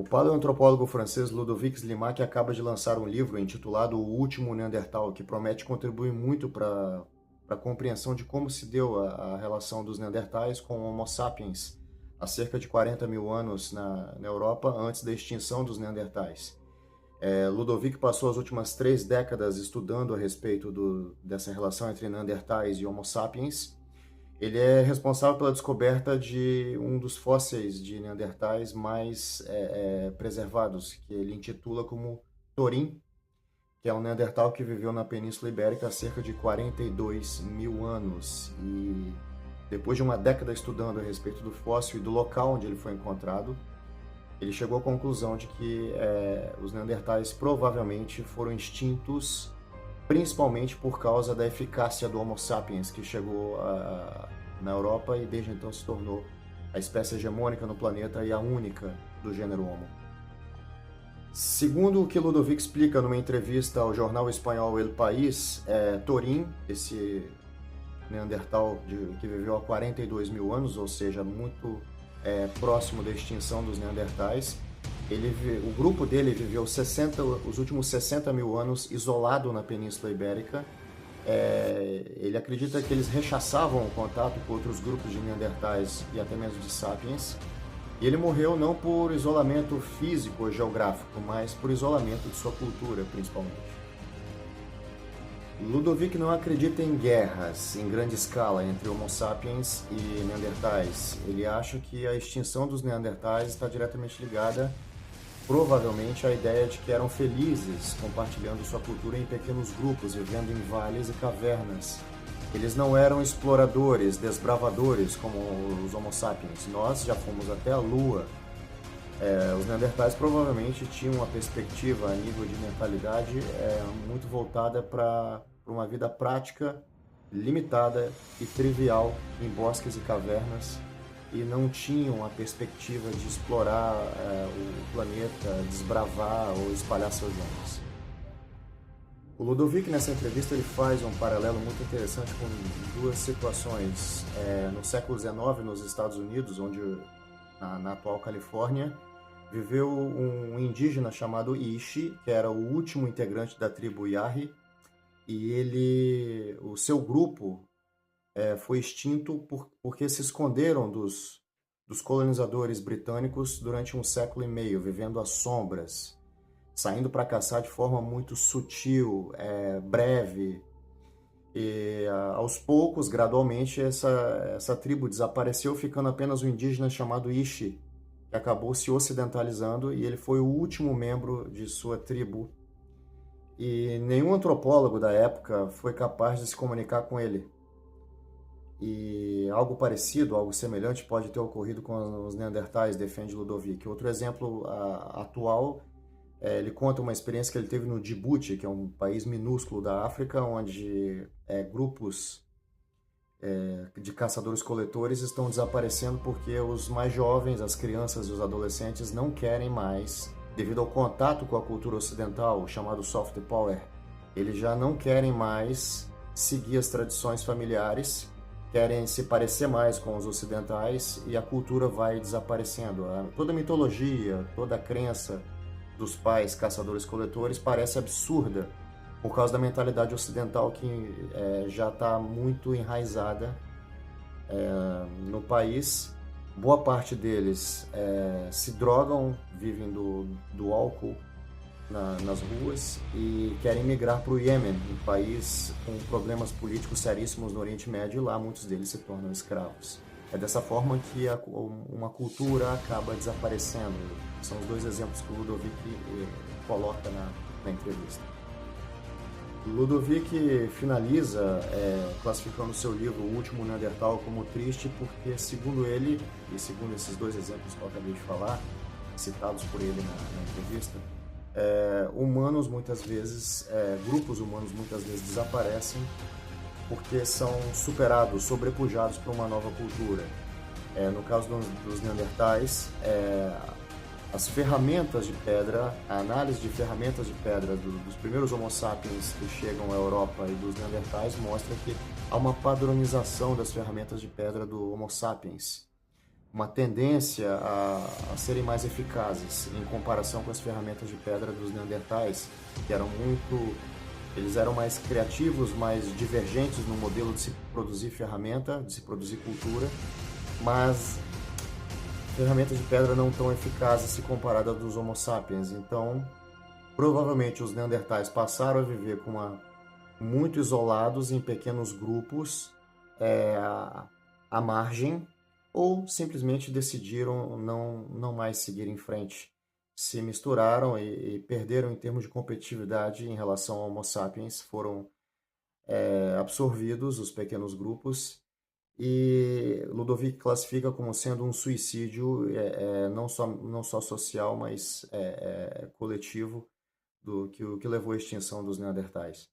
O paleoantropólogo francês Ludovic Slimak acaba de lançar um livro intitulado O Último Neandertal, que promete contribuir muito para a compreensão de como se deu a relação dos Neandertais com o Homo sapiens há cerca de 40 mil anos na Europa, antes da extinção dos Neandertais. Ludovic passou as últimas 3 décadas estudando a respeito dessa relação entre Neandertais e Homo sapiens. Ele é responsável pela descoberta de um dos fósseis de Neandertais mais preservados, que ele intitula como Torin, que é um Neandertal que viveu na Península Ibérica há cerca de 42 mil anos. E depois de uma década estudando a respeito do fóssil e do local onde ele foi encontrado, ele chegou à conclusão de que os Neandertais provavelmente foram extintos principalmente por causa da eficácia do Homo sapiens, que chegou na Europa e desde então se tornou a espécie hegemônica no planeta e a única do gênero Homo. Segundo o que Ludovic explica numa entrevista ao jornal espanhol El País, Torin, esse Neandertal que viveu há 42 mil anos, ou seja, muito próximo da extinção dos Neandertais, o grupo dele viveu os últimos 60 mil anos isolado na Península Ibérica. Ele acredita que eles rechaçavam o contato com outros grupos de Neandertais e até mesmo de Sapiens. E ele morreu não por isolamento físico ou geográfico, mas por isolamento de sua cultura, principalmente. Ludovic não acredita em guerras em grande escala entre Homo sapiens e Neandertais. Ele acha que a extinção dos Neandertais está diretamente ligada, provavelmente, à ideia de que eram felizes compartilhando sua cultura em pequenos grupos, vivendo em vales e cavernas. Eles não eram exploradores, desbravadores como os Homo sapiens. Nós já fomos até a Lua. Os Neandertais provavelmente tinham uma perspectiva a nível de mentalidade muito voltada para uma vida prática, limitada e trivial em bosques e cavernas, e não tinham a perspectiva de explorar o planeta, desbravar ou espalhar seus genes. O Ludovic, nessa entrevista, ele faz um paralelo muito interessante com duas situações. No século XIX, nos Estados Unidos, onde na atual Califórnia, viveu um indígena chamado Ishi, que era o último integrante da tribo Yari, e o seu grupo foi extinto porque se esconderam dos colonizadores britânicos durante 1 século e meio, vivendo às sombras, saindo para caçar de forma muito sutil, breve. E aos poucos, gradualmente, essa tribo desapareceu, ficando apenas um indígena chamado Ishi, que acabou se ocidentalizando, e ele foi o último membro de sua tribo. E nenhum antropólogo da época foi capaz de se comunicar com ele. E algo parecido, algo semelhante pode ter ocorrido com os Neandertais, defende Ludovic. Outro exemplo atual, ele conta uma experiência que ele teve no Djibouti, que é um país minúsculo da África, onde grupos de caçadores-coletores estão desaparecendo porque os mais jovens, as crianças e os adolescentes não querem mais, devido ao contato com a cultura ocidental, chamado soft power, eles já não querem mais seguir as tradições familiares, querem se parecer mais com os ocidentais, e a cultura vai desaparecendo. Toda a mitologia, toda a crença dos pais caçadores-coletores parece absurda por causa da mentalidade ocidental que já está muito enraizada no país. Boa parte deles se drogam, vivem do álcool nas ruas e querem migrar para o Iêmen, um país com problemas políticos seríssimos no Oriente Médio, e lá muitos deles se tornam escravos. É dessa forma que uma cultura acaba desaparecendo. São os dois exemplos que o Ludovic coloca na entrevista. Ludovic finaliza classificando seu livro O Último Neandertal como triste porque, segundo ele, e segundo esses dois exemplos que eu acabei de falar, citados por ele na entrevista, grupos humanos muitas vezes desaparecem porque são superados, sobrepujados por uma nova cultura. No caso dos Neandertais, as ferramentas de pedra, a análise de ferramentas de pedra dos primeiros Homo sapiens que chegam à Europa e dos Neandertais mostra que há uma padronização das ferramentas de pedra do Homo sapiens. uma tendência a serem mais eficazes em comparação com as ferramentas de pedra dos neandertais, que eram muito, eles eram mais criativos, mais divergentes no modelo de se produzir ferramenta, de se produzir cultura, mas ferramentas de pedra não tão eficazes se comparada dos Homo sapiens. Então, provavelmente os neandertais passaram a viver muito isolados em pequenos grupos, é, à margem, ou simplesmente decidiram não mais seguir em frente. Se misturaram e perderam em termos de competitividade em relação ao Homo sapiens, foram absorvidos os pequenos grupos, e Ludovic classifica como sendo um suicídio não só social, mas coletivo, o que levou à extinção dos neandertais.